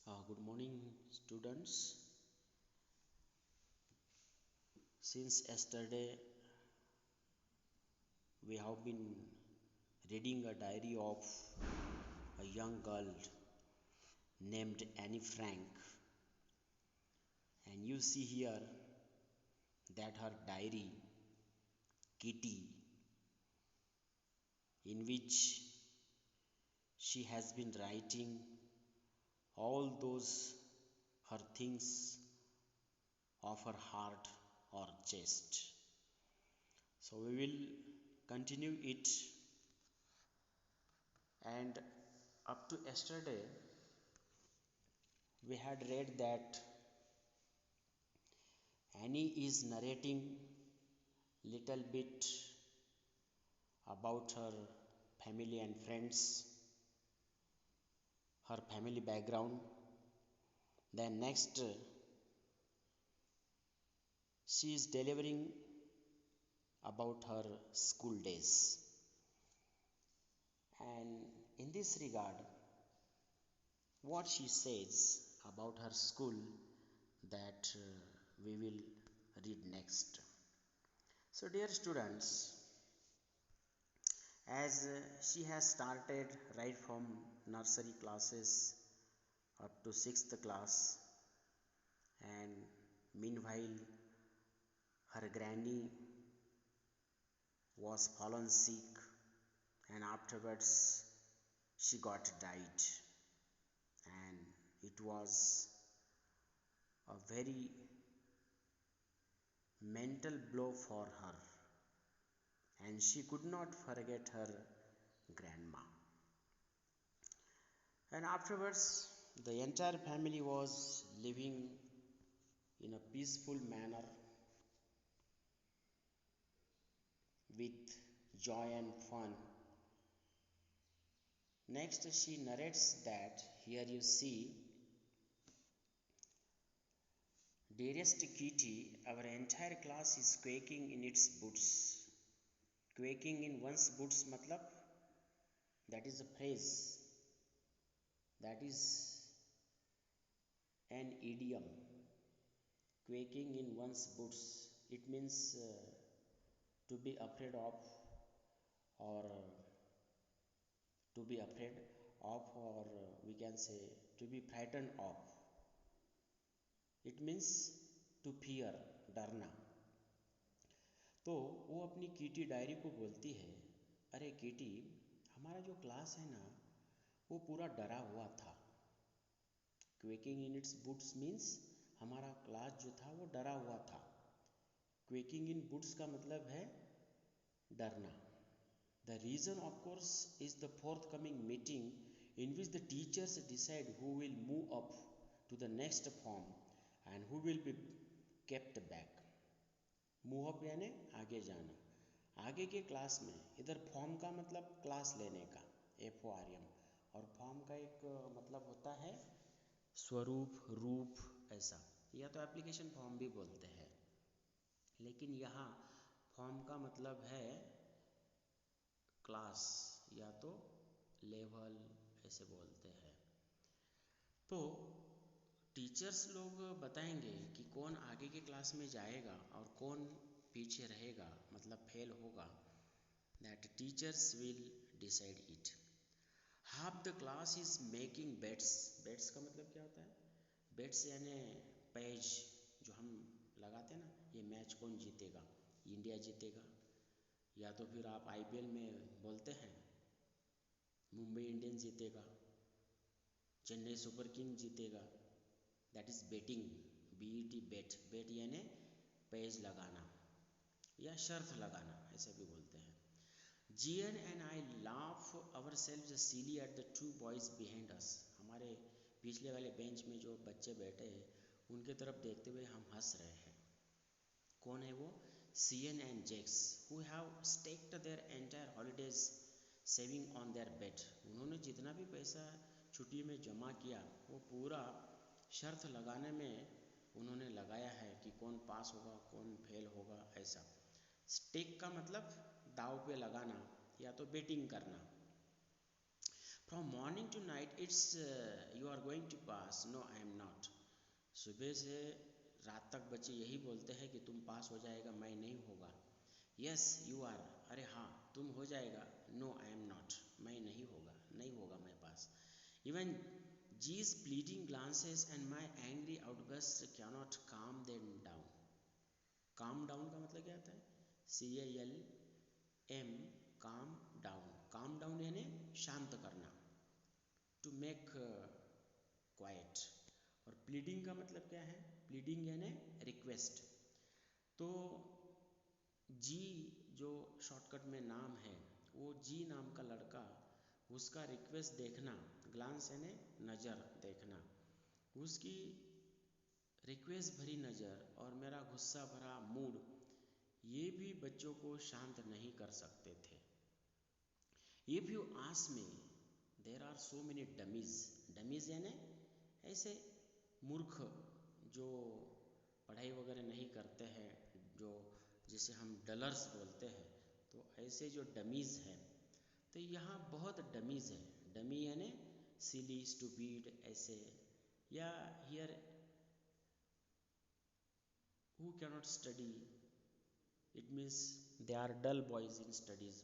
Good morning, students. Since yesterday, we have been reading a diary of a young girl named Annie Frank, and you see here that her diary, Kitty, in which she has been writing all those her things of her heart or chest. So, we will continue it, and up to yesterday we had read that Annie is narrating little bit about her family and friends, her family background. Then next, she is delivering about her school days. And in this regard, what she says about her school that we will read next. So, dear students, as she has started right from nursery classes up to 6th class, and meanwhile her granny was fallen sick, and afterwards she got died, and it was a very mental blow for her, and she could not forget her grandma. And afterwards, the entire family was living in a peaceful manner with joy and fun. Next, she narrates that here you see, dearest Kitty, our entire class is quaking in its boots. Quaking in one's boots, matlab, that is a phrase, that is an idiom. Quaking in one's boots, it means to be afraid of, or to be afraid of, or we can say to be frightened of. It means to fear, डरना. तो वो अपनी कीटी diary को बोलती है, अरे कीटी, हमारा जो क्लास है ना वो पूरा डरा हुआ था. क्वेकिंग इन इट्स बूट्स मीन्स हमारा क्लास जो था वो डरा हुआ था. क्वेकिंग इन बूट्स का मतलब है डरना. The reason, of course, is the forthcoming meeting in which the teachers decide who will move up to the next form and who will be kept back. Move up यानी आगे जाना. आगे के क्लास में, इधर फॉर्म का मतलब class लेने का, FORM, और फॉर्म का एक मतलब होता है स्वरूप, रूप, ऐसा, या तो एप्लीकेशन फॉर्म भी बोलते हैं, लेकिन यहाँ फॉर्म का मतलब है क्लास या तो लेवल, ऐसे बोलते हैं. तो टीचर्स लोग बताएंगे कि कौन आगे के क्लास में जाएगा और कौन पीछे रहेगा, मतलब फेल होगा. That teachers will decide it. Half the class is making bets. Bets का मतलब क्या होता है? बेट्स यानी पेज जो हम लगाते हैं ना, ये मैच कौन जीतेगा, इंडिया जीतेगा, या तो फिर आप IPL में बोलते हैं मुंबई इंडियंस जीतेगा, चेन्नई सुपर किंग जीतेगा. दैट इज बेटिंग, BET, बेट. बेट यानी पेज लगाना या शर्त लगाना, ऐसे भी बोलते हैं. Gian and I laugh ourselves silly at the two boys behind us. हमारे पिछले वाले बेंच में जो बच्चे बैठे हैं उनके तरफ देखते हुए हम हंस रहे हैं. कौन है वो? Cian and Jax, who have staked their entire holidays saving on their bet. उन्होंने जितना भी पैसा छुट्टी में जमा किया वो पूरा शर्त लगाने में उन्होंने लगाया है कि कौन पास होगा कौन फेल होगा, ऐसा. स्टेक का मतलब दाव पे लगाना या तो बेटिंग करना. From morning to night it's you are going to pass, no I am not. सुबह से रात तक बच्चे यही बोलते हैं कि तुम पास हो जाएगा, मैं नहीं होगा। यस यू आर, अरे हाँ तुम हो जाएगा, नो आई एम नॉट, मैं नहीं होगा, नहीं होगा मैं पास। इवन जी's pleading glances and my angry outbursts cannot calm them down। calm down का मतलब क्या होता है? CALM, calm down। calm down यानी शांत करना, टू मेक क्वाइट। और प्लीडिंग का मतलब क्या है? प्लीडिंग यानी रिक्वेस्ट। तो जी जो शॉर्टकट में नाम है, वो जी नाम का लड़का, उसका रिक्वेस्ट देखना, ग्लांस यानी नज़र देखना, उसकी रिक्वेस्ट भरी नज़र और मेरा गुस्सा भरा मूड, ये भी बच्चों को शांत नहीं कर सकते थे। If you ask me, there are so many dummies. Dummies यानी ऐसे मूर्ख जो पढ़ाई वगैरह नहीं करते हैं, जो जिसे हम डलर्स बोलते हैं, तो ऐसे जो डमीज़ हैं, तो यहाँ बहुत डमीज़ है। डमी यानी सिली, स्टूपिड ऐसे, या here who cannot study, it means they are dull boys in studies।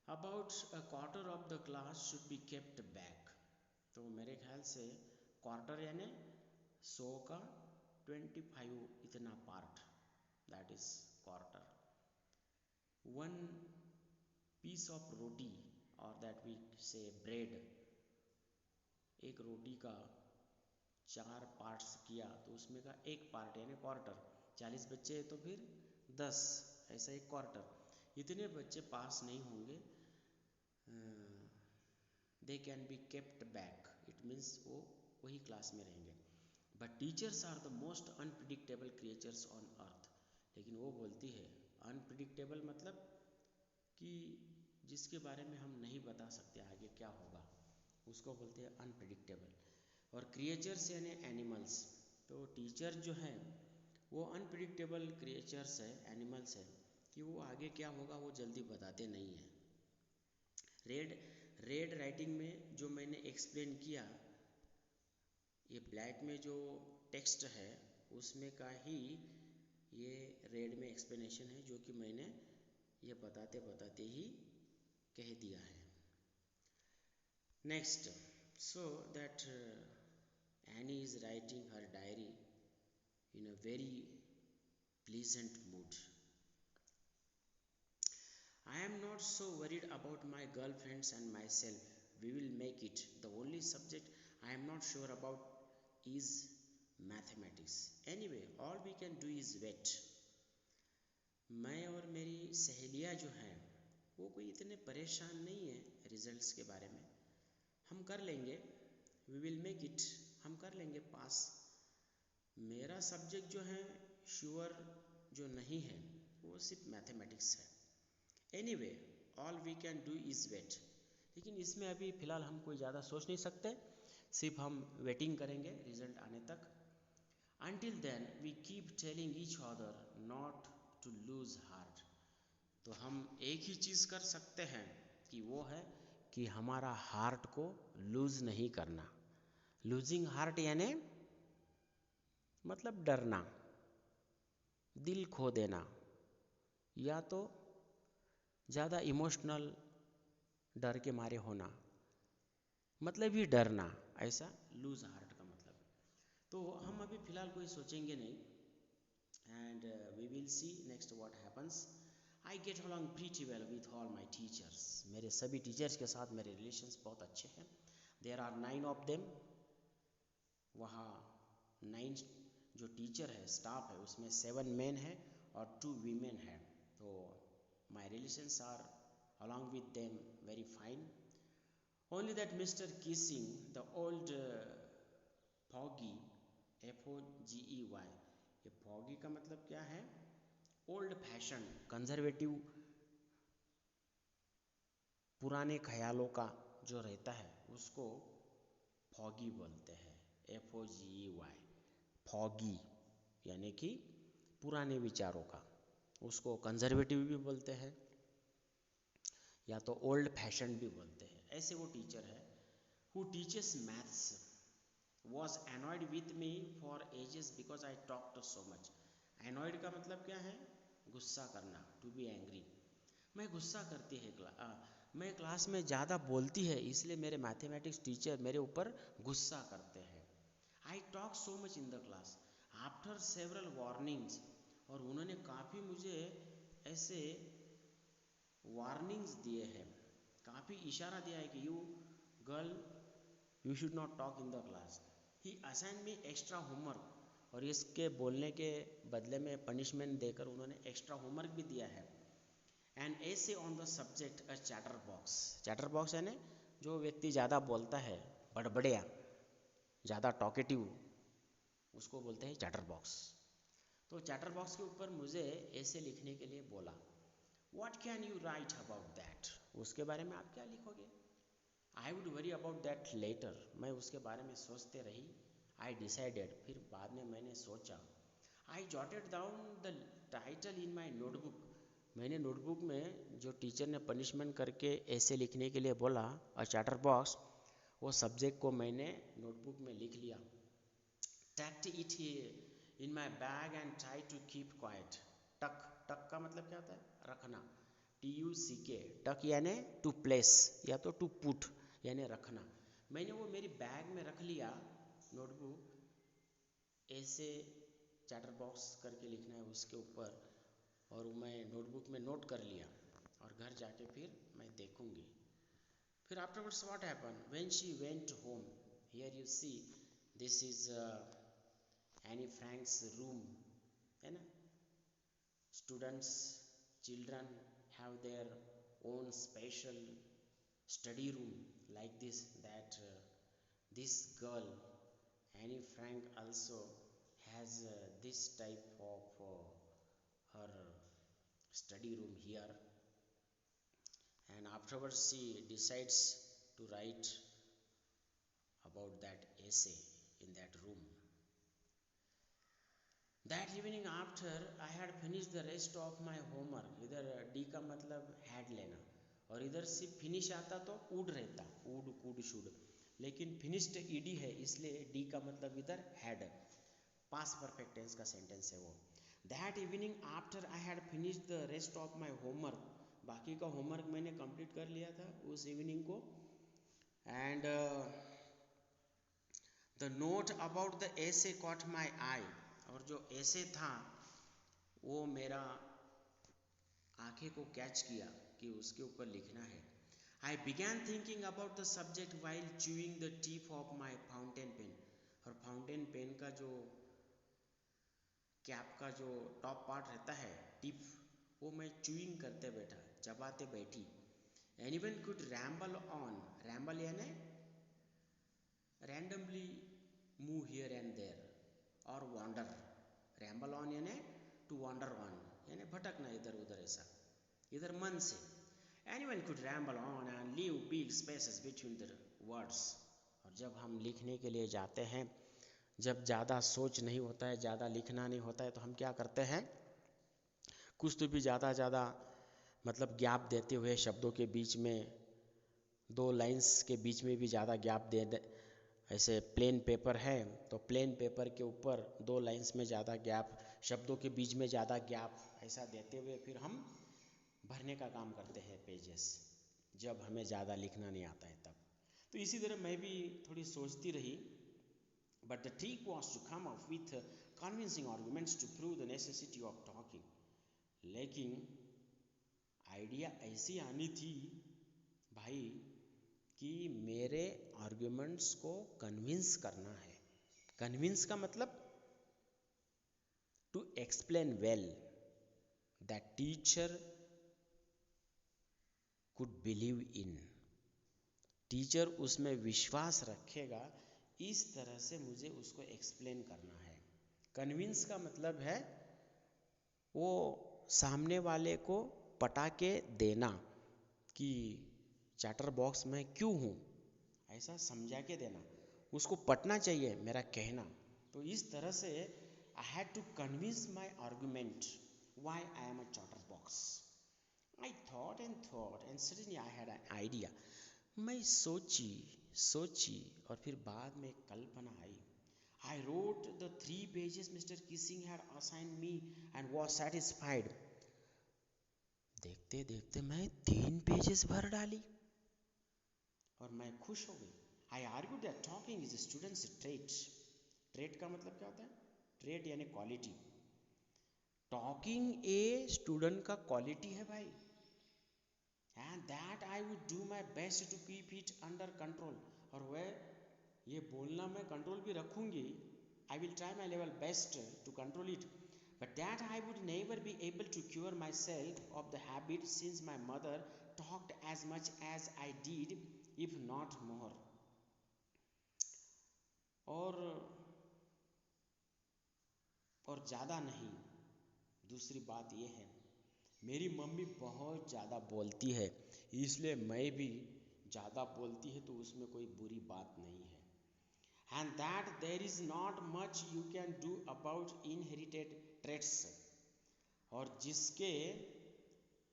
about a quarter of the class should be kept back। तो मेरे ख्याल से क्वार्टर यानी 100 का 25 इतना part, that is quarter. One piece of roti और दैट वी से bread, एक रोटी का 4 पार्ट्स किया तो उसमें का एक पार्ट यानी क्वार्टर। 40 बच्चे हैं तो फिर 10, ऐसा एक क्वार्टर। इतने बच्चे पास नहीं होंगे, they can be kept back, it means वो वही क्लास में रहेंगे। But teachers are the most unpredictable creatures on earth. लेकिन वो बोलती है अनप्रिडिक्टेबल मतलब कि जिसके बारे में हम नहीं बता सकते आगे क्या होगा, उसको बोलते हैं अनप्रिडिक्टेबल। और क्रिएचर्स यानी एनिमल्स, तो टीचर जो है वो अनप्रिडिक्टेबल क्रिएचर्स है, एनिमल्स है, कि वो आगे क्या होगा वो जल्दी बताते नहीं हैं। रेड राइटिंग में जो मैंने एक्सप्लेन किया, ये ब्लैक में जो टेक्स्ट है उसमें का ही ये रेड में एक्सप्लेनेशन है, जो कि मैंने ये बताते बताते ही कह दिया है। Next, so that Annie is writing her diary in a very pleasant mood। I am not so worried about my girlfriends and myself, we will make it। The only subject I am not sure about is mathematics। Anyway, all we can do is wait। मैं और मेरी सहेलियाँ जो हैं वो कोई इतने परेशान नहीं है रिजल्ट्स के बारे में, हम कर लेंगे, we will make it, हम कर लेंगे पास। मेरा सब्जेक्ट जो है श्योर जो नहीं है वो सिर्फ मैथमेटिक्स है। Anyway all we can do is wait. लेकिन इसमें अभी फ़िलहाल हम कोई ज़्यादा सोच नहीं सकते, सिर्फ हम वेटिंग करेंगे रिजल्ट आने तक। Until then we keep telling each other not to lose heart. तो हम एक ही चीज़ कर सकते हैं कि वो है कि हमारा हार्ट को लूज़ नहीं करना। लूजिंग हार्ट यानी मतलब डरना, दिल खो देना, या तो ज़्यादा इमोशनल डर के मारे होना, मतलब ही डरना, ऐसा लूज हार्ट का मतलब। तो हम अभी फ़िलहाल कोई सोचेंगे नहीं, and we will see next what happens. I get along pretty well with all my teachers. मेरे सभी टीचर्स के साथ मेरे रिलेशंस बहुत अच्छे हैं। There are 9 of them. वहाँ 9 जो टीचर है, स्टाफ है, उसमें 7 मेन है और 2 वीमेन है। तो my relations are along with them very fine। only that Mr. Kissing, the old foggy, FOGEY, ये foggy का मतलब क्या है? ओल्ड फैशन, कंजर्वेटिव, पुराने ख्यालों का जो रहता है उसको फॉगी बोलते हैं, FOGEY। फॉगी यानी कि पुराने विचारों का, उसको कंजर्वेटिव भी बोलते हैं या तो ओल्ड फैशन भी बोलते हैं। ऐसे वो टीचर है who teaches maths was annoyed with me for ages because I talked so much. Annoyed का मतलब क्या है? गुस्सा करना, to be angry. मैं गुस्सा करती है मैं क्लास में ज़्यादा बोलती है इसलिए मेरे मैथमेटिक्स टीचर मेरे ऊपर गुस्सा करते हैं. I talk so much in the class. After several warnings, और उन्होंने काफ़ी मुझे ऐसे वार्निंग्स दिए हैं, काफ़ी इशारा दिया है कि you girl you should not talk in the class. He assign me extra homework, और इसके बोलने के बदले में पनिशमेंट देकर उन्होंने एक्स्ट्रा होमवर्क भी दिया है. एंड ऐसे on the subject a chatter box. Chatter box यानी जो व्यक्ति ज़्यादा बोलता है, बड़बड़िया, ज़्यादा टॉकेटिव, उसको बोलते हैं चैटर बॉक्स. तो चैटर बॉक्स के ऊपर मुझे ऐसे लिखने के लिए बोला. What can you write about that? उसके बारे में आप क्या लिखोगे? I would worry about that later. मैं उसके बारे में सोचते रही. I decided. फिर बाद में मैंने सोचा. I jotted down the title in my notebook. मैंने नोटबुक में जो टीचर ने पनिशमेंट करके ऐसे लिखने के लिए बोला, अ चैटर बॉक्स, वो सब्जेक्ट को मैंने नोटबुक में लिख लिया. Tucked it in my bag and tried to keep quiet. टक, टक का मतलब क्या होता है? रखना. TUCK, टक यानी टू प्लेस या तो टू पुट यानी रखना. मैंने वो मेरी बैग में रख लिया नोटबुक. ऐसे चैटर बॉक्स करके लिखना है उसके ऊपर, और मैं नोटबुक में नोट कर लिया, और घर जाके फिर मैं देखूंगी. फिर afterwards what happen when she went home. Here you see this is any Franks room, है ना. Students, children have their own special study room like this, that this girl Annie Frank also has this type of her study room here. And afterwards she decides to write about that essay in that room. That evening after I had finished the rest of my homework, इधर D का मतलब had लेना, और इधर से finish आता तो would रहता, वुड कुड शुड, लेकिन फिनिश्ड ईडी है इसलिए डी का मतलब इधर हैड. पास्ट परफेक्ट टेंस का सेंटेंस है वो. That evening after I had finished the rest of my homework, बाकी का होमवर्क मैंने कंप्लीट कर लिया था उस इवनिंग को. And the note about the essay caught my eye, और जो ऐसे था वो मेरा आंखें को कैच किया कि उसके ऊपर लिखना है. I began thinking about the subject while chewing the tip of my fountain pen. और फाउंटेन पेन का जो कैप का जो टॉप पार्ट रहता है, टिप, वो मैं च्यूइंग करते बैठा, चबाते बैठी. Anyone could ramble on. Ramble यानी randomly move here and there, और वॉन्डर. रैम्बल ऑन यानी टू वॉन्डर ऑन यानी भटकना इधर उधर, ऐसा इधर मन से. Anyone could ramble on and leave big spaces between the words. और जब हम लिखने के लिए जाते हैं, जब ज़्यादा सोच नहीं होता है, ज़्यादा लिखना नहीं होता है, तो हम क्या करते हैं, कुछ तो भी ज़्यादा मतलब गैप देते हुए शब्दों के बीच में, दो लाइंस के बीच में भी ज़्यादा गैप दे. ऐसे प्लेन पेपर है तो प्लेन पेपर के ऊपर दो लाइंस में ज़्यादा गैप, शब्दों के बीच में ज़्यादा गैप, ऐसा देते हुए फिर हम भरने का काम करते हैं पेजेस, जब हमें ज़्यादा लिखना नहीं आता है तब. तो इसी तरह मैं भी थोड़ी सोचती रही. But the trick was to come up with convincing arguments to prove the necessity of talking. लेकिन आइडिया ऐसी आनी थी भाई कि मेरे आर्ग्यूमेंट्स को कन्विंस करना है. कन्विंस का मतलब to explain well, that teacher could believe in. Teacher उसमें विश्वास रखेगा, इस तरह से मुझे उसको एक्सप्लेन करना है. कन्विंस का मतलब है वो सामने वाले को पटा के देना कि चैटर बॉक्स में क्यों हूँ, ऐसा समझा के देना, उसको पटना चाहिए मेरा कहना. तो इस तरह से I had to convince my argument why I am a chatterbox. I thought and suddenly I had an idea. मैं सोची सोची और फिर बाद में कल्पना आई। I wrote the 3 pages mister Keesing had assign me and was satisfied. देखते देखते मैं 3 पेजेस भर डाली और मैं खुश हो गई। I argue that talking is students trait. Trait का मतलब क्या होता है? ट्रेट यानी क्वालिटी। टॉकिंग ए स्टूडेंट का क्वालिटी है भाई, and that I would do my best to keep it under control. और वह ये बोलना मैं कंट्रोल भी रखूंगी। I will try my level best to control it, but that I would never be able to cure myself of the habit since my mother talked as much as I did, if not more. और ज़्यादा नहीं। दूसरी बात यह है, मेरी mummy बहुत ज़्यादा बोलती है, इसलिए मैं भी ज़्यादा बोलती है तो उसमें कोई बुरी बात नहीं है। And that there is not much you can do about inherited traits। और जिसके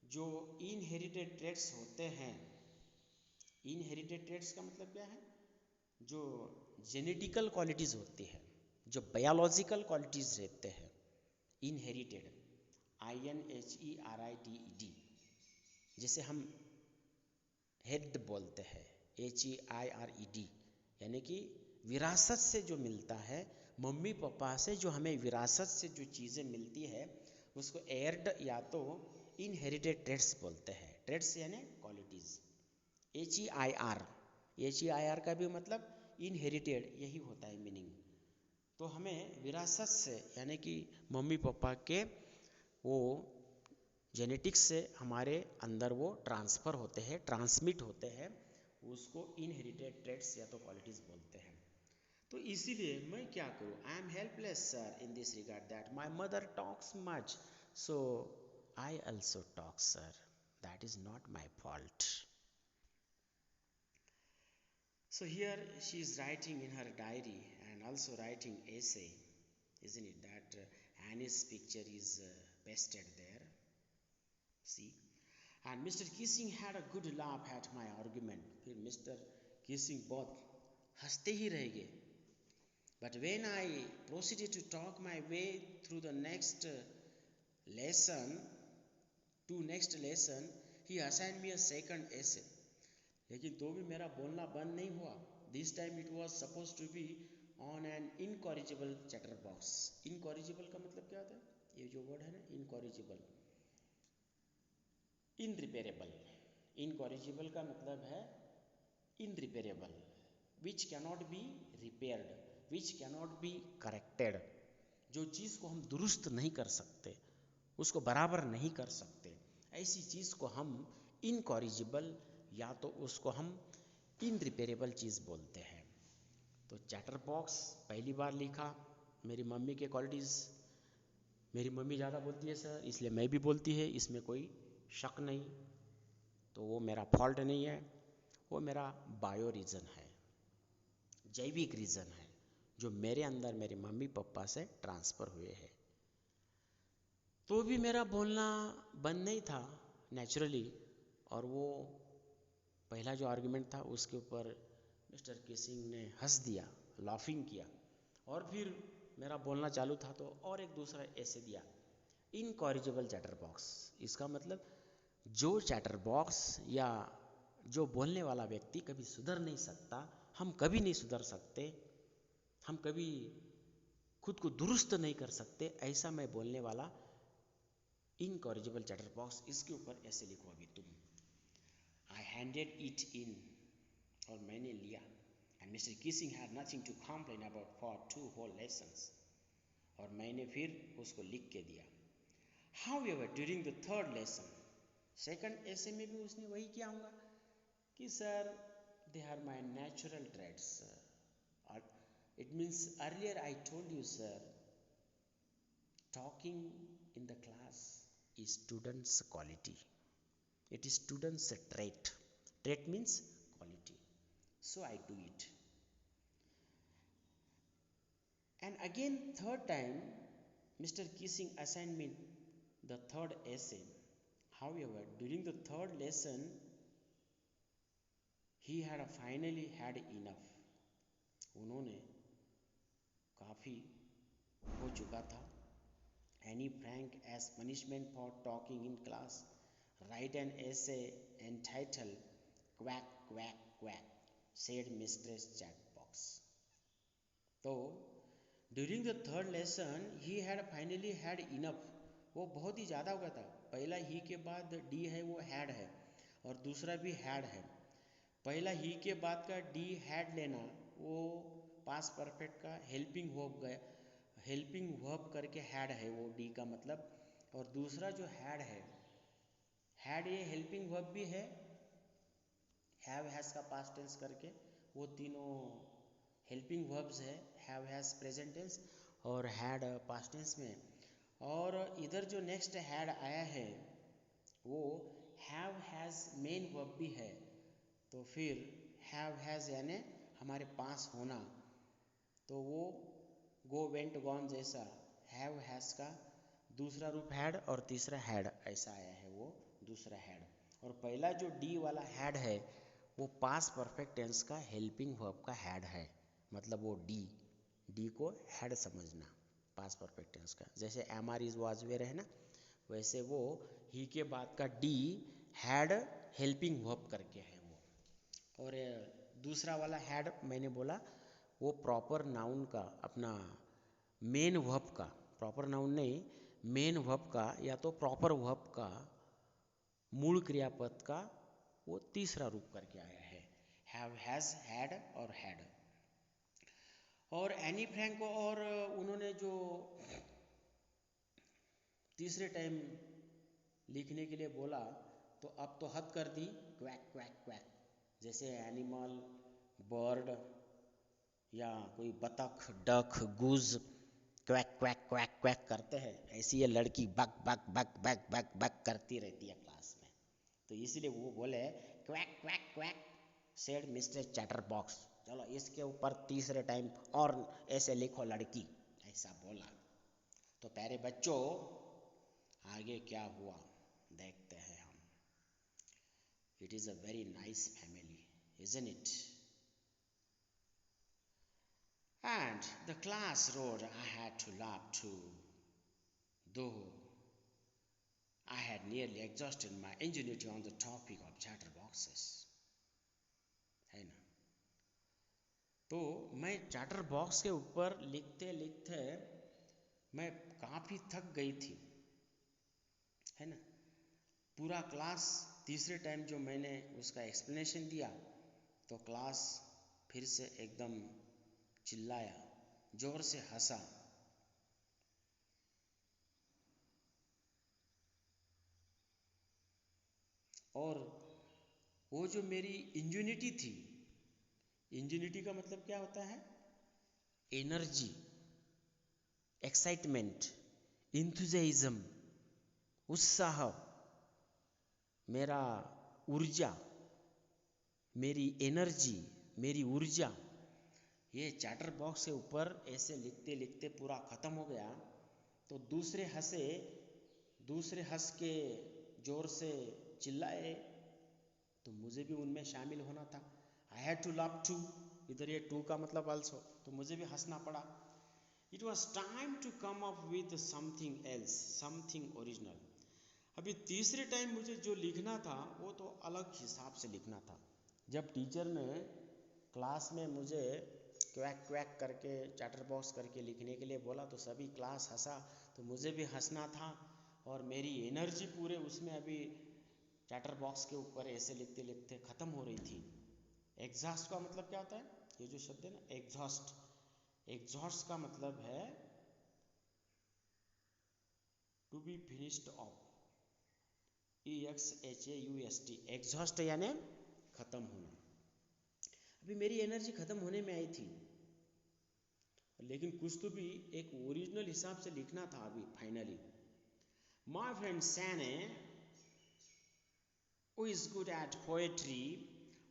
जो इनहेरिटेड ट्रेट्स होते हैं, इनहेरिटेड ट्रेट्स का मतलब क्या है? जो जेनेटिकल क्वालिटीज़ होती है, जो बायोलॉजिकल क्वालिटीज़ रहते हैं, इनहेरिटेड, INHERITED। जैसे हम हेड बोलते हैं, HEIRED, यानी कि विरासत से जो मिलता है, मम्मी पापा से जो हमें विरासत से जो चीज़ें मिलती है उसको एयर्ड या तो इनहेरिटेड ट्रेट्स बोलते हैं। ट्रेट्स यानी क्वालिटीज़। HEIR का भी मतलब इनहेरिटेड यही होता है मीनिंग। तो हमें विरासत से यानी कि मम्मी पापा के वो जेनेटिक्स से हमारे अंदर वो ट्रांसफ़र होते हैं, ट्रांसमिट होते हैं, उसको इनहेरिटेड ट्रेट्स या तो क्वालिटीज़ बोलते हैं। तो इसीलिए मैं क्या करूँ? I am helpless sir in this regard that my mother talks much, so I also talk sir, that is not my fault. So here she is writing in her diary and also writing essay, isn't it? That Annie's picture is pasted there. See, and Mr. Kissing had a good laugh at my argument. फिर Mr. Kissing बहुत हंसते ही रह गए। But when I proceeded to talk my way through the next lesson, he assigned me a second essay. लेकिन तो भी मेरा बोलना बंद नहीं हुआ। This time it was suppose to be on an incorrigible chatterbox. Incorrigible का मतलब क्या होता है? ये जो वर्ड है ना, इनकॉरिजिबल, इनरिपेरेबल। इनकॉरिजिबल का मतलब है irreparable, which cannot be repaired, which cannot be corrected. जो चीज़ को हम दुरुस्त नहीं कर सकते, उसको बराबर नहीं कर सकते, ऐसी चीज़ को हम इनकॉरिजिबल या तो उसको हम इनरिपेरेबल चीज़ बोलते हैं। तो चैटर बॉक्स पहली बार लिखा, मेरी मम्मी के क्वालिटीज़, मेरी मम्मी ज़्यादा बोलती है सर, इसलिए मैं भी बोलती है, इसमें कोई शक नहीं। तो वो मेरा फॉल्ट नहीं है, वो मेरा बायो रीज़न है, जैविक रीज़न है, जो मेरे अंदर मेरे मम्मी पापा से ट्रांसफ़र हुए हैं। तो भी मेरा बोलना बंद नहीं था नेचुरली। और वो पहला जो आर्गुमेंट था उसके ऊपर मिस्टर किसिंग ने हंस दिया, लाफिंग किया, और फिर मेरा बोलना चालू था तो और एक दूसरा ऐसे दिया, इनकॉरिजिबल चैटर बॉक्स। इसका मतलब जो चैटर बॉक्स या जो बोलने वाला व्यक्ति कभी सुधर नहीं सकता, हम कभी नहीं सुधर सकते, हम कभी खुद को दुरुस्त नहीं कर सकते, ऐसा मैं बोलने वाला इनकॉरिजिबल चैटर बॉक्स। इसके ऊपर ऐसे लिखो अभी तुम। I handed it in, और मैंने लिया, and Mr. Kissing had nothing to complain about for 2 whole lessons, और मैंने फिर उसको लिख के दिया। However, during the 3rd lesson, second ऐसे में भी उसने वही किया होगा कि sir they are my natural traits, or it means earlier I told you sir, talking in the class is student's quality, it is student's trait. Trait means quality, so I do it. And again, 3rd time Mr. Kissing assigned me the 3rd essay. However, during the 3rd lesson he had finally had enough, उन्होंने काफ़ी हो चुका था। Anne Frank as punishment for talking in class write an essay entitled quack quack quack said mistress chatbox। तो during the third lesson he had finally had enough, वो बहुत ही ज़्यादा हो गया था। पहला ही के बाद डी है वो हैड है, और दूसरा भी हैड है। पहला ही के बाद का डी हैड लेना वो पास परफेक्ट का हेल्पिंग वर्ब गया, हेल्पिंग वर्ब करके हैड है वो डी का मतलब। और दूसरा जो हैड है, हैड ये हेल्पिंग वर्ब भी है, हैव हैज़ का पास्ट टेंस करके, वो तीनों हेल्पिंग वर्ब्स है, हैव हैज़ प्रेजेंट टेंस और हैड पास्ट टेंस में। और इधर जो नेक्स्ट हैड आया है वो हैव हैज़ मेन वर्ब भी है, तो फिर हैव हैज़ यानी हमारे पास होना, तो वो गो वेंट गॉन जैसा हैव हैज़ का दूसरा रूप हैड और तीसरा हैड ऐसा आया है वो दूसरा हैड। और पहला जो डी वाला हैड है वो पास परफेक्ट टेंस का हेल्पिंग वर्ब का हैड है, मतलब वो डी को हैड समझना पास परफेक्ट टेंस का। जैसे am are is was were है ना, वैसे वो ही के बाद का डी हैड हेल्पिंग वर्ब करके है वो। और दूसरा वाला हैड मैंने बोला वो प्रॉपर नाउन का, अपना मेन वर्ब का, प्रॉपर नाउन नहीं मेन वर्ब का या तो प्रॉपर वर्ब का मूल क्रियापद का वो तीसरा रूप करके आया है, हैव हैज़ हैड और हैड। और एनी फ्रैंक को और उन्होंने जो तीसरे टाइम लिखने के लिए बोला तो अब तो हद कर दी, क्वैक क्वैक क्वैक, जैसे एनिमल बर्ड या कोई बतख डक गूज क्वैक क्वैक क्वैक क्वैक करते हैं, ऐसी ये लड़की बक बक बक बक बक बक करती रहती है क्लास में, तो इसलिए वो बोले quack quack quack said mister chatterbox, चलो इसके ऊपर तीसरे टाइम और ऐसे लिखो लड़की, ऐसा बोला। तो प्यारे बच्चों आगे क्या हुआ देखते हैं हम। It is a very nice family isn't it. And the class roared. I had to laugh too, though I had nearly exhausted my ingenuity on the topic of chatterboxes, है ना। तो मैं चैटर बॉक्स के ऊपर लिखते लिखते मैं काफ़ी थक गई थी, है ना। पूरा क्लास तीसरे टाइम जो मैंने उसका एक्सप्लेनेशन दिया तो क्लास फिर से एकदम चिल्लाया, जोर से हंसा। और वो जो मेरी इंजेन्युइटी थी, इंजेन्युइटी का मतलब क्या होता है, एनर्जी, एक्साइटमेंट, इंथुजियाज्म, उत्साह, मेरा ऊर्जा, मेरी एनर्जी, मेरी ऊर्जा, ये चैटर बॉक्स के ऊपर ऐसे लिखते लिखते पूरा ख़त्म हो गया। तो दूसरे हंस के ज़ोर से चिल्लाए, तो मुझे भी उनमें शामिल होना था। I had to love to, इधर ये टू का मतलब आल्सो, तो मुझे भी हंसना पड़ा। It was time to come up with something else, something original. अभी तीसरे टाइम मुझे जो लिखना था वो तो अलग हिसाब से लिखना था। जब टीचर ने क्लास में मुझे क्वैक क्वैक करके चैटर बॉक्स करके लिखने के लिए बोला तो सभी क्लास हंसा, तो मुझे भी हंसना था और मेरी एनर्जी पूरे उसमें अभी चैटर बॉक्स के ऊपर ऐसे लिखते लिखते ख़त्म हो रही थी। एग्जॉस्ट का मतलब क्या होता है, ये जो शब्द है ना एग्जॉस्ट, एग्जॉस्ट का मतलब है to be finished off, EXHAUST, exhaust यानी ख़त्म होना। अभी मेरी एनर्जी ख़त्म होने में आई थी, लेकिन कुछ तो भी एक ओरिजिनल हिसाब से लिखना था अभी finally. My friend Sanne, who is good at poetry,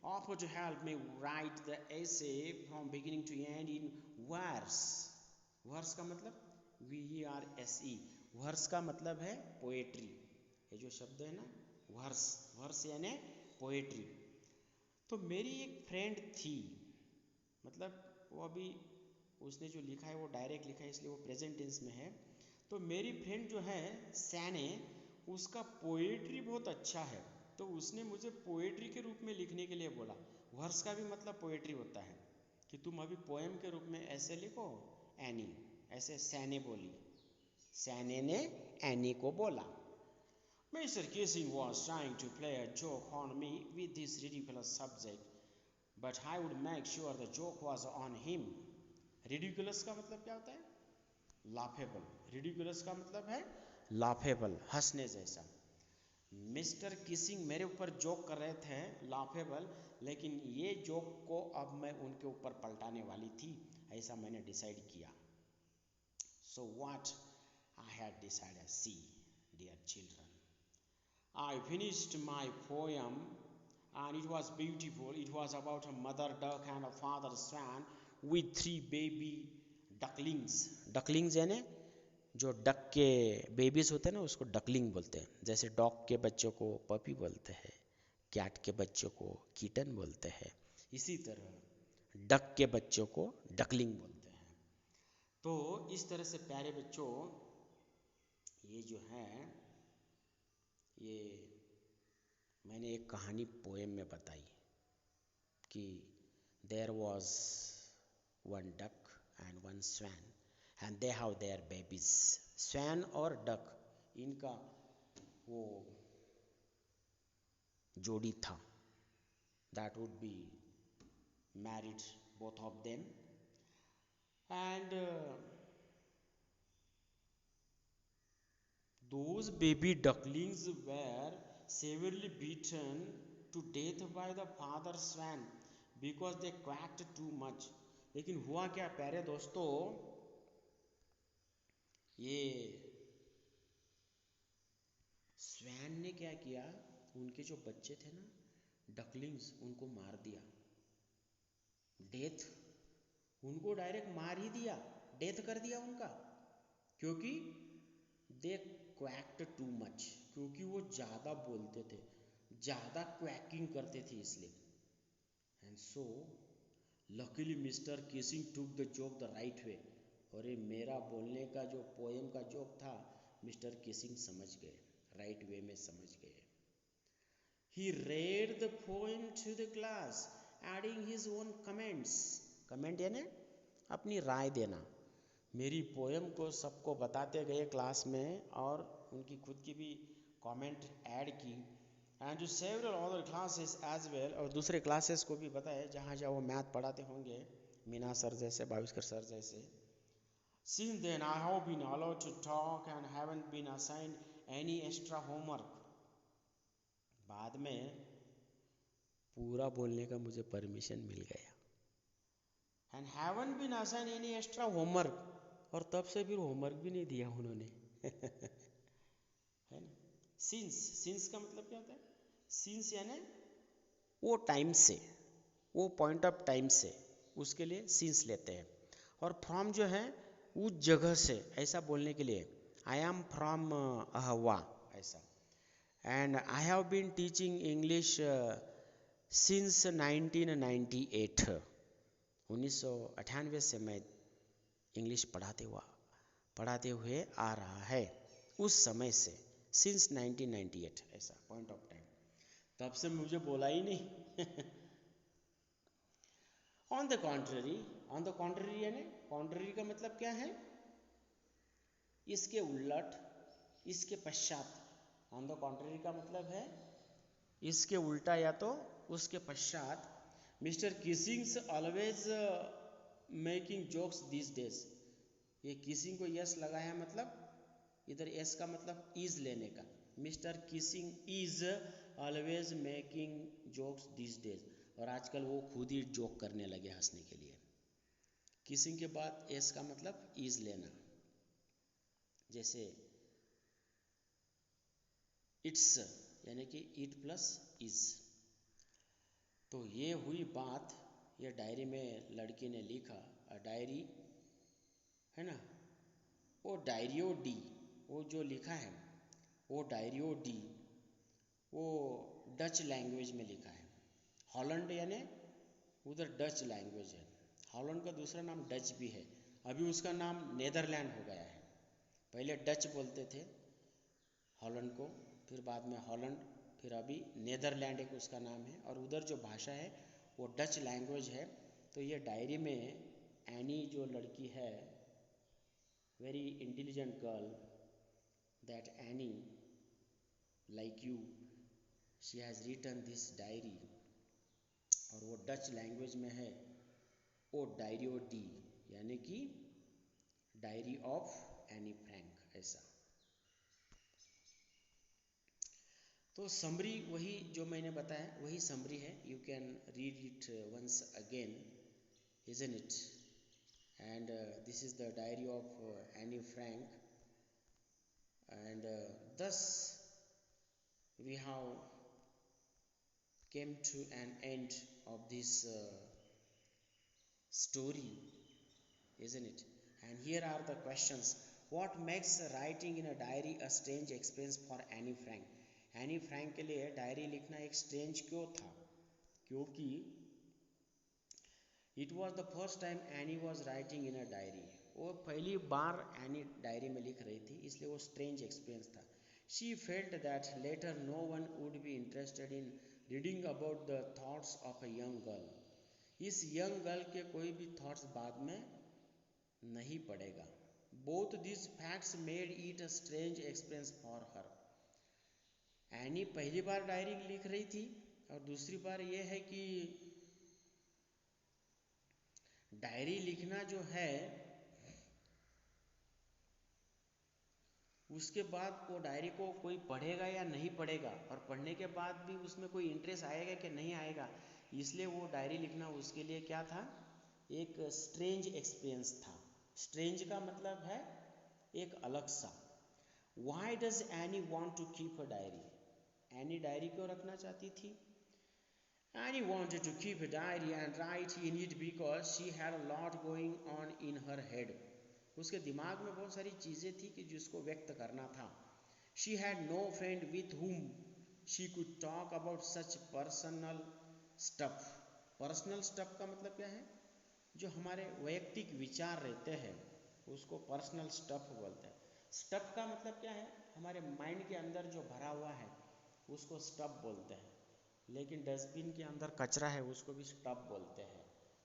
offered to help me write the essay from beginning to end in verse. Verse का मतलब VERSE, वर्स का मतलब है पोएट्री। ये जो शब्द है ना वर्स, वर्स यानी पोएट्री। तो मेरी एक फ्रेंड थी, मतलब वो अभी उसने जो लिखा है वो डायरेक्ट लिखा है इसलिए वो प्रेजेंट टेंस में है। तो मेरी फ्रेंड जो है सैने, उसका पोएट्री बहुत अच्छा है, तो उसने मुझे पोएट्री के रूप में लिखने के लिए बोला। वर्स का भी मतलब पोएट्री होता है कि तुम अभी पोएम के रूप में ऐसे लिखो एनी, ऐसे सैने बोली, सैने ने एनी को बोला। Mr. Kissing was trying to play a joke on me with this ridiculous subject, but I would make sure the joke was on him. Ridiculous का मतलब क्या होता है? Laughable. Ridiculous का मतलब है laughable, हंसने जैसा। मिस्टर किसिंग मेरे ऊपर जोक कर रहे थे लाफेबल, लेकिन ये जोक को अब मैं उनके ऊपर पलटाने वाली थी, ऐसा मैंने डिसाइड किया। So what I had decided, see dear children, I finished my poem and it was beautiful. It was about a mother duck and a father swan with 3 baby ducklings. Ducklings यानी जो duck के babies होते हैं ना उसको duckling बोलते हैं। जैसे डॉग के बच्चों को पपी बोलते हैं, कैट के बच्चों को किटन बोलते हैं, इसी तरह डक के बच्चों को डकलिंग बोलते हैं। तो इस तरह से प्यारे बच्चों, ये जो है ये मैंने एक कहानी पोएम में बताई कि there was one duck and one swan and they have their babies. Swan और डक इनका वो जोड़ी था, that would be married both of them and those baby ducklings were severely beaten to death by the father swan because they quacked too much. लेकिन हुआ क्या प्यारे दोस्तों, ये स्वैन ने क्या किया, उनके जो बच्चे थे ना डकलिंग्स, उनको मार दिया। डेथ, उनको डायरेक्ट मार ही दिया, डेथ कर दिया उनका, क्योंकि दे क्वैक्ड टू मच, क्योंकि वो ज़्यादा बोलते थे, ज़्यादा क्वैकिंग करते थे इसलिए। And so luckily mister Keesing took the joke the right way. और ये मेरा बोलने का जो पोएम का जोक था मिस्टर किसिंग समझ गए, राइट वे में समझ गए। He read the poem to the class adding his own comments. Comment यानी अपनी राय देना। मेरी पोएम को सबको बताते गए क्लास में और उनकी खुद की भी कमेंट ऐड की। And to several other classes as well, और दूसरे क्लासेस को भी बताए जहाँ जहाँ वो मैथ पढ़ाते होंगे, मीना सर जैसे, भाविस्कर सर जैसे। Since then I have been allowed to talk and haven't been assigned any extra homework. बाद में पूरा बोलने का मुझे परमिशन मिल गया। And haven't been assigned any extra homework, और तब से फिर होमवर्क भी नहीं दिया उन्होंने। है ना। सिंस का मतलब क्या होता है? सिंस यानी वो टाइम से, वो पॉइंट ऑफ टाइम से, उसके लिए सिंस लेते हैं। और फ्रॉम जो है उस जगह से, ऐसा बोलने के लिए आई एम फ्रॉम अहवा, ऐसा। And I have been teaching English since 1998। 1998 से मैं इंग्लिश पढ़ाते हुए आ रहा है, उस समय से, सिंस 1998, ऐसा पॉइंट ऑफ टाइम। तब से मुझे बोला ही नहीं। ऑन द कॉन्ट्ररी यानी, कॉन्ट्ररी का मतलब क्या है? इसके उलट, इसके पश्चात। ऑन द कॉन्ट्ररी का मतलब है इसके उल्टा या तो उसके पश्चात। Mister Keesings always making jokes this days. ये किसिंग को यस लगाया मतलब इधर एस का मतलब इज लेने का। Mister Keesing is always making jokes this days, और आजकल वो खुद ही जोक करने लगे हंसने के लिए। किसिंग के बाद एस का मतलब इज लेना, जैसे इट्स यानी कि इट प्लस इज। तो ये हुई बात, ये डायरी में लड़की ने लिखा, डायरी है ना, वो डायरियो डी, वो जो लिखा है वो डायरियो डी, वो डच लैंग्वेज में लिखा है। हॉलैंड यानी उधर डच लैंग्वेज है। हॉलैंड का दूसरा नाम डच भी है, अभी उसका नाम नेदरलैंड हो गया है। पहले डच बोलते थे हॉलैंड को, फिर बाद में हॉलैंड, फिर अभी नेदरलैंड एक उसका नाम है, और उधर जो भाषा है वो डच लैंग्वेज है। तो ये डायरी में एनी जो लड़की है, very intelligent girl, that Anne like you, she has written this diary, और वो डच लैंग्वेज में है, ओ डायरी ओ डी, यानी कि डायरी ऑफ एनी फ्रैंक, ऐसा। तो समरी वही जो मैंने बताया वही समरी है, you can read it once again, isn't it? And this is the diary of Anne Frank, and thus we have came to an end of this story, isn't it? And here are the questions. What makes writing in a diary a strange experience for Annie Frank? Anne Frank के लिए diary लिखना एक strange क्यों था? क्योंकि it was the first time any was writing in a diary, वो पहली बार any diary में लिख रही थी, इसलिए वो स्ट्रेंज एक्सपीरियंस था। She felt that later no one would be interested in reading about the thoughts of a young girl, इस यंग गर्ल के कोई भी थॉट्स बाद में नहीं पड़ेगा। Both this facts made it a strange experience for her. Anne पहली बार डायरी लिख रही थी, और दूसरी बार ये है कि डायरी लिखना जो है उसके बाद वो डायरी को कोई पढ़ेगा या नहीं पढ़ेगा, और पढ़ने के बाद भी उसमें कोई इंटरेस्ट आएगा कि नहीं आएगा, इसलिए वो डायरी लिखना उसके लिए क्या था, एक स्ट्रेंज एक्सपीरियंस था। स्ट्रेंज का मतलब है एक अलग सा। Why does Anne want to keep a diary? Anne diary क्यों रखना चाहती थी? Annie wanted to keep a diary and write in it because she had a lot going on in her head. उसके दिमाग में बहुत सारी चीज़ें थी कि जिसको व्यक्त करना था। She had no friend with whom she could talk about such personal stuff. Personal stuff का मतलब क्या है? जो हमारे वैयक्तिक विचार रहते हैं उसको पर्सनल स्टफ बोलते हैं। स्टफ का मतलब क्या है? हमारे माइंड के अंदर जो भरा हुआ है उसको स्टफ बोलते हैं, लेकिन डस्टबिन के अंदर कचरा है उसको भी स्टफ बोलते हैं।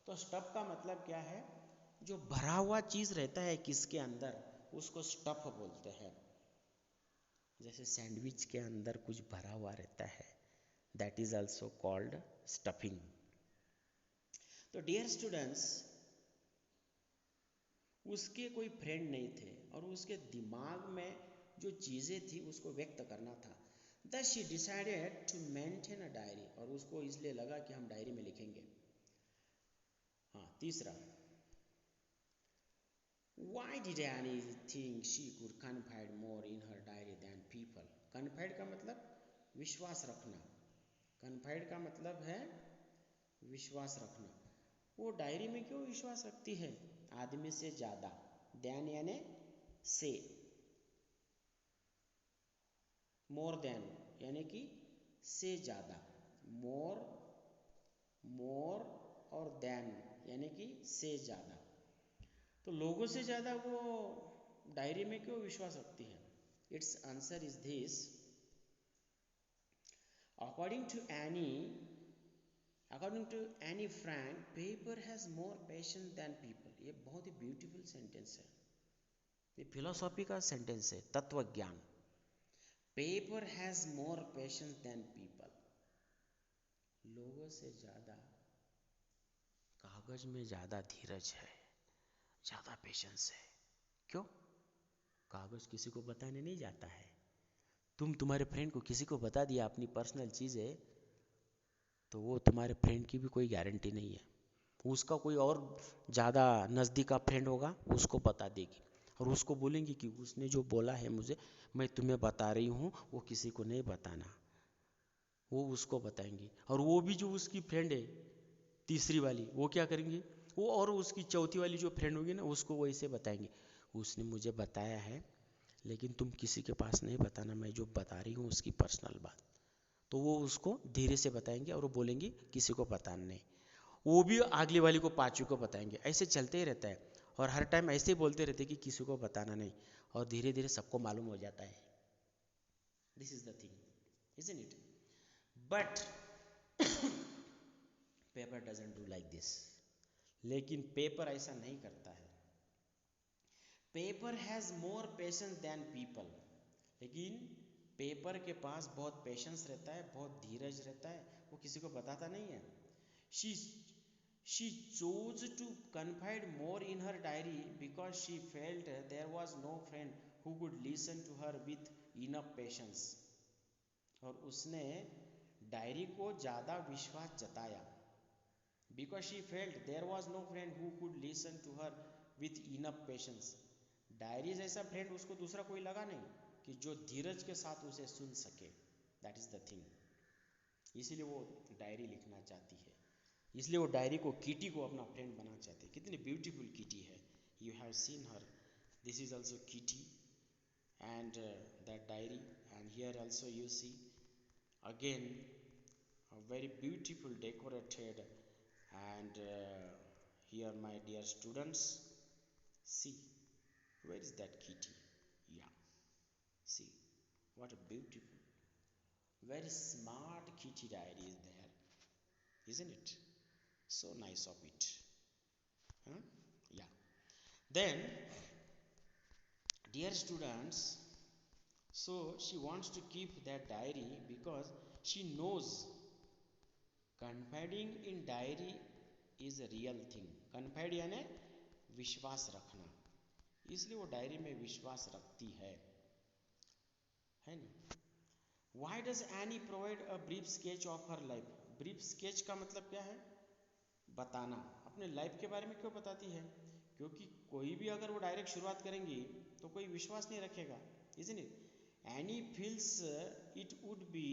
तो स्टफ का मतलब क्या है? जो भरा हुआ चीज़ रहता है किसके अंदर उसको स्टफ बोलते हैं। जैसे सैंडविच के अंदर कुछ भरा हुआ रहता है, that is also called stuffing. तो डियर स्टूडेंट्स, उसके कोई फ्रेंड नहीं थे और उसके दिमाग में जो चीज़ें थी उसको व्यक्त करना था। Thus she decided to maintain a diary, और उसको इसलिए लगा कि हम डायरी में लिखेंगे। हाँ, तीसरा, why did Annie think she could confide more in her diary than people? Confide का मतलब विश्वास रखना, confide का मतलब है विश्वास रखना। वो डायरी में क्यों विश्वास रखती है आदमी से ज़्यादा? than यानी से, मोर देन यानी कि से ज़्यादा, मोर, मोर और देन यानी कि से ज़्यादा। तो लोगों से ज़्यादा वो डायरी में क्यों विश्वास रखती है? Its answer is this, according to Anne Frank, paper has more patience than people. ये बहुत ही ब्यूटीफुल सेंटेंस है, ये फिलोसॉफी का सेंटेंस है, तत्व ज्ञान। Paper has more patience than people, लोगों से ज़्यादा कागज में ज़्यादा धीरज है, ज़्यादा पेशेंस है। क्यों? कागज किसी को बताने नहीं जाता है। तुम तुम्हारे फ्रेंड को किसी को बता दिया अपनी पर्सनल चीज़ें, तो वो तुम्हारे फ्रेंड की भी कोई गारंटी नहीं है। उसका कोई और ज़्यादा नज़दीक का फ्रेंड होगा, उसको बता देगी और उसको बोलेंगी कि उसने जो बोला है मुझे, मैं तुम्हें बता रही हूँ, वो किसी को नहीं बताना। वो उसको बताएंगी, और वो भी जो उसकी फ्रेंड है तीसरी वाली, वो क्या करेंगी, वो और उसकी चौथी वाली जो फ्रेंड होगी ना, उसको वैसे बताएंगे, उसने मुझे बताया है लेकिन तुम किसी के पास नहीं बताना, मैं जो बता रही हूँ उसकी पर्सनल बात। तो वो उसको धीरे से बताएंगे और वो बोलेंगे किसी को बताना नहीं, वो भी अगले वाले को पाँचों को बताएंगे, ऐसे चलते ही रहता है। और हर टाइम ऐसे ही बोलते रहते कि किसी को बताना नहीं, और धीरे धीरे सबको मालूम हो जाता है। This is the thing, isn't it? But paper doesn't do like this. लेकिन पेपर ऐसा नहीं करता है। Paper has more patience than people. लेकिन पेपर के पास बहुत पेशेंस रहता है, बहुत धीरज रहता है, वो किसी को बताता नहीं है। She chose to confide more in her diary because she felt there was no friend who could listen to her with enough patience. और उसने डायरी को ज़्यादा विश्वास जताया, because she felt there was no friend who could listen to her with enough patience. Diary जैसा friend उसको दूसरा कोई लगा नहीं कि जो धीरज के साथ उसे सुन सके। That is the thing. इसीलिए वो डायरी लिखना चाहती है, इसलिए वो डायरी को, कीटी को अपना फ्रेंड बनाना चाहते हैं। कितनी ब्यूटीफुल कीटी है, you have seen her. This is also Kitty and that diary, and here also you see again a very beautiful decorated, and here my dear students, see where is that kitty? Yeah, see what a beautiful, very smart kitty diary is there, isn't it? So nice of it, huh? Yeah. Then, dear students, so she wants to keep that diary because she knows confiding in diary is a real thing. confide यानी विश्वास रखना, इसलिए वो diary में विश्वास रखती है ना। Why does Annie provide a brief sketch of her life? brief sketch का मतलब क्या है? बताना, अपने लाइफ के बारे में क्यों बताती है? क्योंकि कोई भी अगर वो डायरेक्ट शुरुआत करेंगी तो कोई विश्वास नहीं रखेगा, isn't it? Annie feels it would be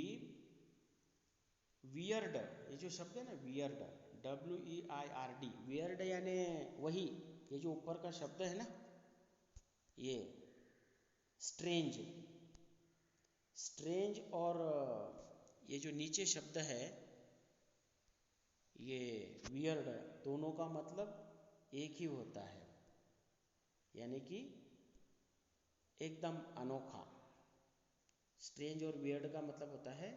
weird, ये जो शब्द है ना weird, WEIRD, weird यानी वही, ये जो ऊपर का शब्द है ना, ये strange, strange, और ये जो नीचे शब्द है ये weird, दोनों का मतलब एक ही होता है, यानी कि एकदम अनोखा। स्ट्रेंज और वियर्ड का मतलब होता है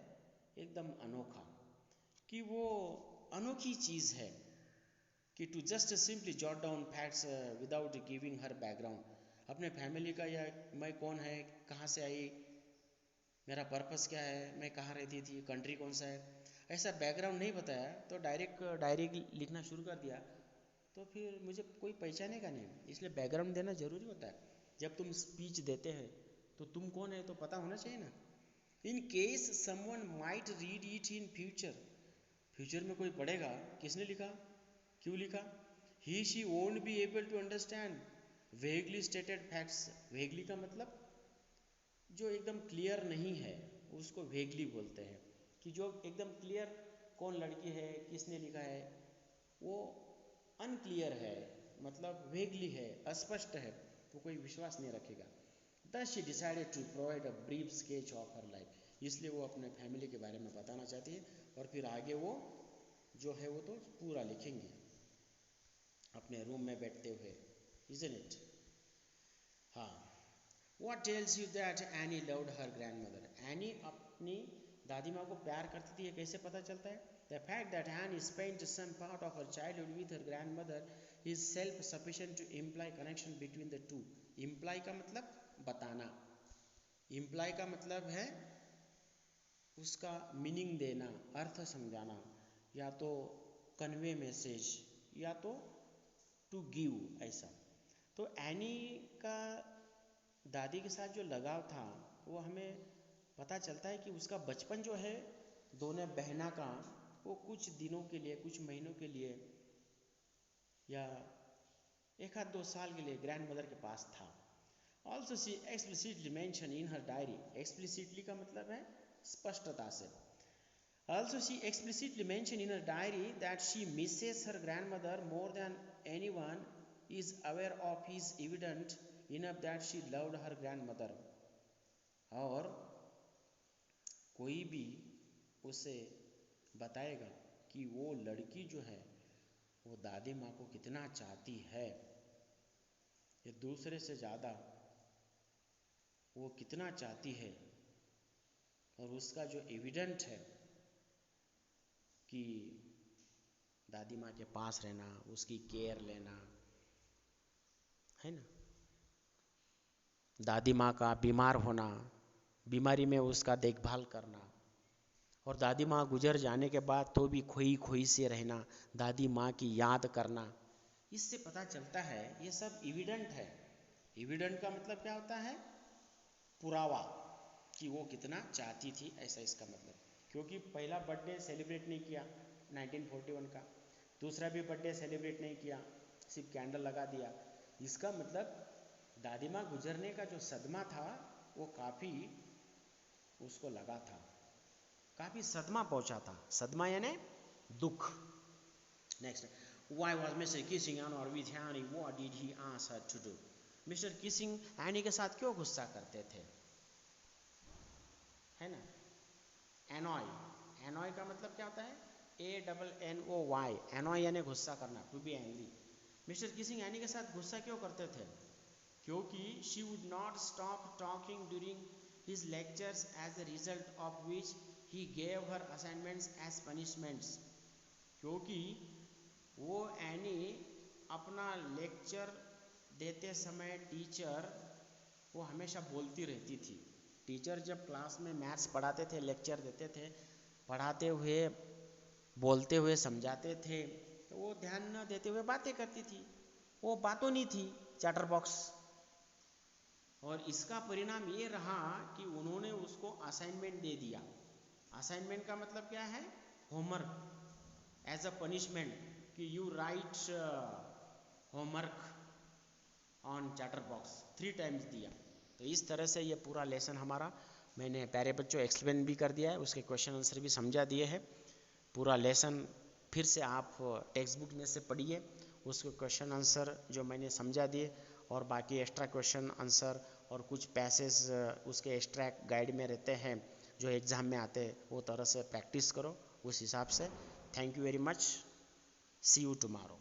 एकदम अनोखा, कि वो अनोखी चीज़ है। कि to just simply jot down facts without giving her background, अपने फैमिली का, या मैं कौन है, कहाँ से आई, मेरा पर्पस क्या है, मैं कहाँ रहती थी, कंट्री कौन सा है, ऐसा बैकग्राउंड नहीं बताया तो डायरेक्ट डायरी लिखना शुरू कर दिया तो फिर मुझे कोई पहचानेगा नहीं। इसलिए बैकग्राउंड देना ज़रूरी होता है। जब तुम स्पीच देते हैं तो तुम कौन है तो पता होना चाहिए ना। In case someone might read it in future, future में कोई पढ़ेगा किसने लिखा, क्यों लिखा, he she won't be able to understand vaguely stated facts. Vaguely का मतलब जो एकदम क्लियर नहीं है उसको वेगली बोलते हैं, कि जो एकदम क्लियर, कौन लड़की है, किसने लिखा है, वो अनक्लियर है, मतलब वेगली है, अस्पष्ट है, तो कोई विश्वास नहीं रखेगा। Thus she decided to provide a brief sketch of her life, इसलिए वो अपने फैमिली के बारे में बताना चाहती है, और फिर आगे वो जो है वो तो पूरा लिखेंगे अपने रूम में बैठते हुए, isn't it? हाँ। What tells you that Annie loved her grandmother? Annie अपनी दादी माँ को प्यार करती थी, ये कैसे पता चलता है? The fact that Annie spent some part of her childhood with her grandmother is self-sufficient to imply connection between the two. Imply का मतलब बताना, imply का मतलब है उसका मीनिंग देना, अर्थ समझाना, या तो कन्वे मैसेज, या तो टू गिव, ऐसा। तो एनी का दादी के साथ जो लगाव था वो हमें पता चलता है कि उसका बचपन जो है दोनों बहना का, वो कुछ दिनों के लिए, कुछ महीनों के लिए, या एक आध 2 साल के लिए ग्रैंड मदर के पास था। Also she explicitly mention in her diary, explicitly का मतलब है स्पष्टता से। Also she explicitly mention in her diary that she Mrs her grand mother more than anyone is aware of is evident enough that she loved her grandmother। और कोई भी उसे बताएगा कि वो लड़की जो है वो दादी माँ को कितना चाहती है, ये दूसरे से ज़्यादा वो कितना चाहती है, और उसका जो एविडेंट है कि दादी माँ के पास रहना, उसकी केयर लेना, है ना, दादी माँ का बीमार होना, बीमारी में उसका देखभाल करना, और दादी माँ गुजर जाने के बाद तो भी खोई खोई से रहना, दादी माँ की याद करना, इससे पता चलता है ये सब एविडेंट है। एविडेंट का मतलब क्या होता है? पुरावा कि वो कितना चाहती थी, ऐसा इसका मतलब। क्योंकि पहला बर्थडे सेलिब्रेट नहीं किया 1941 का, दूसरा भी बर्थडे सेलिब्रेट नहीं किया, सिर्फ कैंडल लगा दिया, इसका मतलब दादी माँ गुजरने का जो सदमा था वो काफ़ी उसको लगा था, काफ़ी सदमा पहुंचा था। सदमा यानी दुख। Next, why was Mister Keesing Anne with Anne, what did he ask her to do? Mister Keesing Anne के साथ क्यों गुस्सा करते थे, है ना? एनॉय, एनॉय का मतलब क्या होता है? ANNOY, एनॉय यानी गुस्सा करना, to be angry. Mister Keesing Anne के साथ गुस्सा क्यों करते थे? क्योंकि she would not stop talking during his lectures as a result of which he gave her assignments as punishments. क्योंकि वो एनी अपना लेक्चर देते समय टीचर वो हमेशा बोलती रहती थी। टीचर जब क्लास में मैथ्स पढ़ाते थे, लेक्चर देते थे, पढ़ाते हुए बोलते हुए समझाते थे, तो वो ध्यान न देते हुए बातें करती थी, वो बातों नहीं थी, चैटर बॉक्स। और इसका परिणाम ये रहा कि उन्होंने उसको असाइनमेंट दे दिया। असाइनमेंट का मतलब क्या है? होमवर्क, एज अ पनिशमेंट कि you right homework on chatter box, 3 times दिया। तो इस तरह से ये पूरा लेसन हमारा मैंने प्यारे बच्चों एक्सप्लेन भी कर दिया है, उसके क्वेश्चन आंसर भी समझा दिए हैं। पूरा लेसन फिर से आप टेक्स्ट बुक में से पढ़िए, उसके क्वेश्चन आंसर जो मैंने समझा दिए, और बाकी एक्स्ट्रा क्वेश्चन आंसर और कुछ पैसेज उसके एक्स्ट्रा गाइड में रहते हैं जो एग्ज़ाम में आते हैं, वो तरह से प्रैक्टिस करो उस हिसाब से। Thank you very much, see you tomorrow.